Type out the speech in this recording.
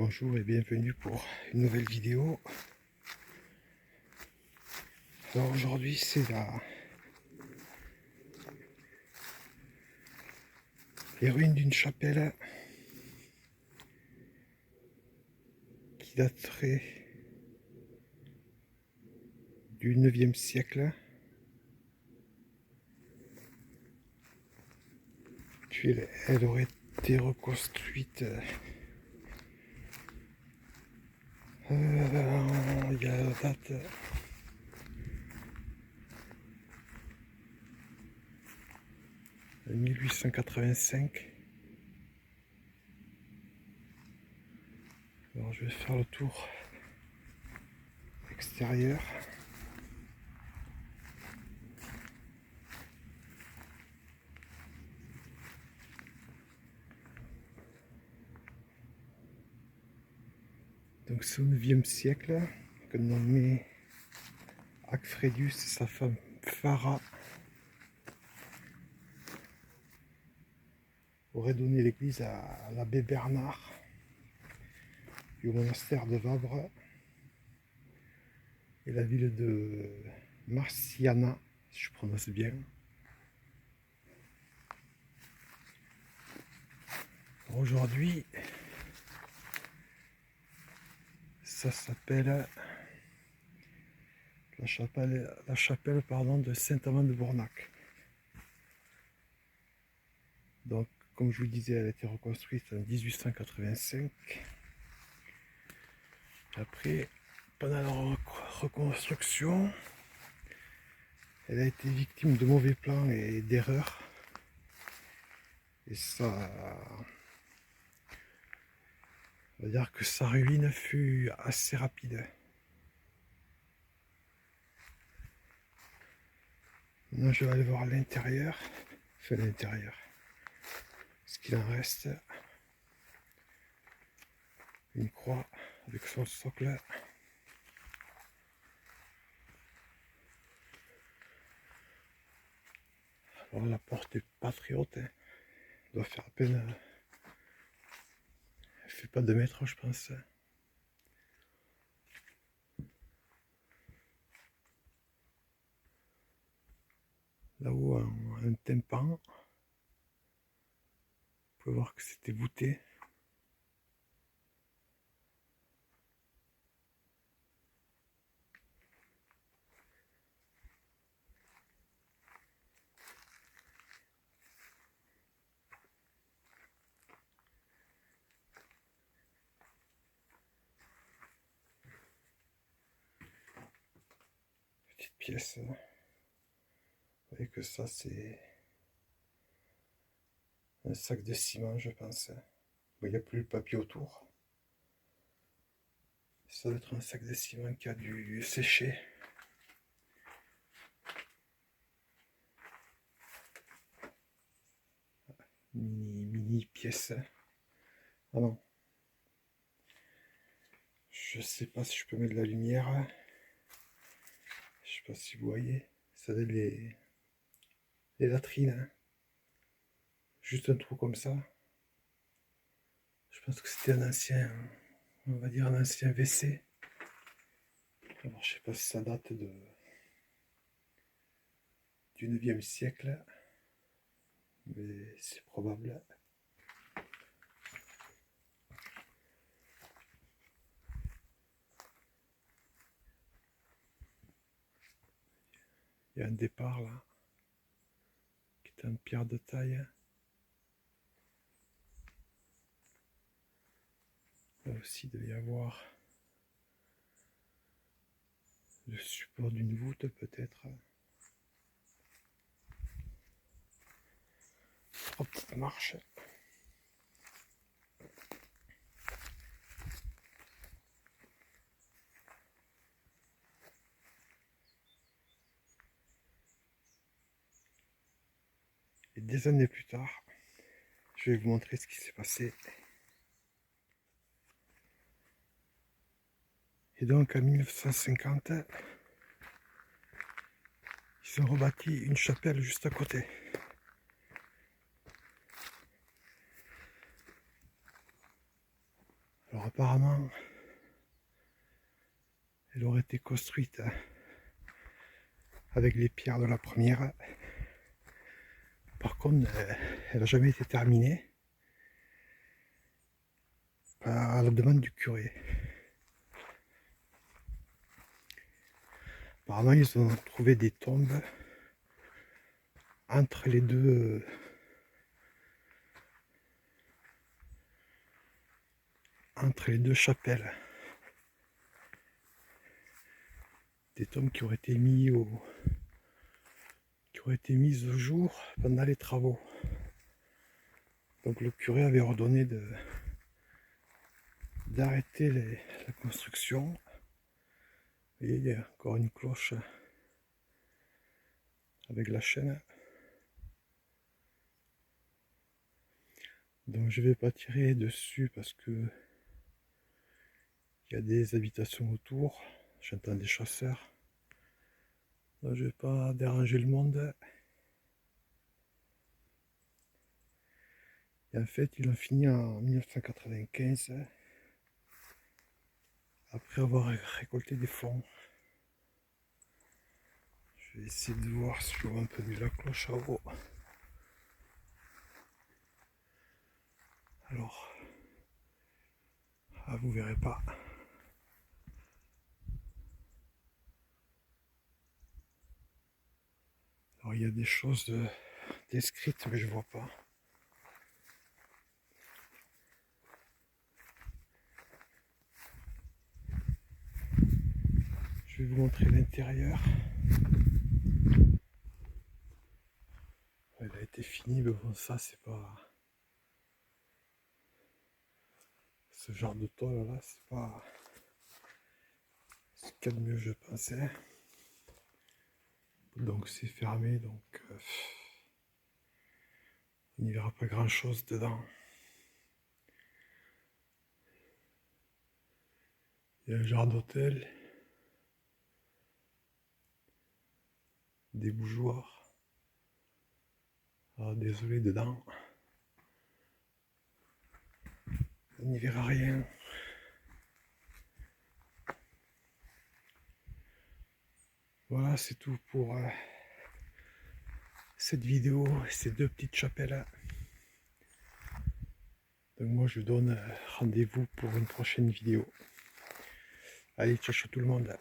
Bonjour et bienvenue pour une nouvelle vidéo. Alors aujourd'hui c'est les ruines d'une chapelle qui daterait du 9e siècle. Puis elle aurait été reconstruite il y a la date 1885. Alors je vais faire le tour extérieur. Donc c'est au 9e siècle que nommé Acfrédius et sa femme Phara auraient donné l'église à l'abbé Bernard et au monastère de Vabre et la ville de Marciana, si je prononce bien. Aujourd'hui, ça s'appelle la chapelle de Saint-Amand-de-Bournac. Donc, comme je vous le disais, elle a été reconstruite en 1885. Après, pendant la reconstruction, elle a été victime de mauvais plans et d'erreurs. Et ça, on va dire que sa ruine fut assez rapide. Maintenant, je vais aller voir l'intérieur. Enfin, l'intérieur. Ce qu'il en reste. Une croix avec son socle. Alors, la porte est pas très haute. Elle doit faire à peine. Elle fait pas 2 mètres, je pense. Là-haut, un tympan. Vous pouvez voir que c'était voûté. Petite pièce. Vous voyez que ça, c'est un sac de ciment, je pense. Bon, il n'y a plus le papier autour. Ça doit être un sac de ciment qui a dû sécher. Mini pièce. Ah non. Je sais pas si je peux mettre de la lumière. Je sais pas si vous voyez. Ça doit être les latrines. Juste un trou comme ça. Je pense que c'était un ancien, on va dire un ancien WC. Alors je sais pas si ça date du 9e siècle. Mais c'est probable. Il y a un départ là, qui est en pierre de taille. Là aussi, il devait y avoir le support d'une voûte peut-être. 3 petites marches. Et des années plus tard, je vais vous montrer ce qui s'est passé. Et donc en 1950, ils ont rebâti une chapelle juste à côté. Alors Alors apparemment, elle aurait été construite avec les pierres de la première. Par contre, elle n'a jamais été terminée à la demande du curé. Apparemment, ils ont trouvé des tombes entre les deux chapelles. Des tombes qui auraient été mises au jour pendant les travaux. Donc le curé avait ordonné d'arrêter la construction. Et il y a encore une cloche avec la chaîne. Donc je vais pas tirer dessus parce que il y a des habitations autour. J'entends des chasseurs. Donc je vais pas déranger le monde. Et en fait, ils ont fini en 1995, après avoir récolté des fonds. Je vais essayer de voir si je vois un peu mieux la cloche à haut. Alors, vous verrez pas. Alors il y a des choses décrites, mais je vois pas. Je vais vous montrer l'intérieur. Elle a été finie, mais bon, ça c'est pas... Ce genre de tôle là, c'est pas ce qu'il y a de mieux, je pensais. Donc c'est fermé, donc on n'y verra pas grand chose dedans. Il y a un genre d'hôtel, des bougeoirs. Ah, désolé dedans. On n'y verra rien. Voilà, c'est tout pour cette vidéo, ces deux petites chapelles. Donc moi je vous donne rendez-vous pour une prochaine vidéo. Allez, ciao tout le monde.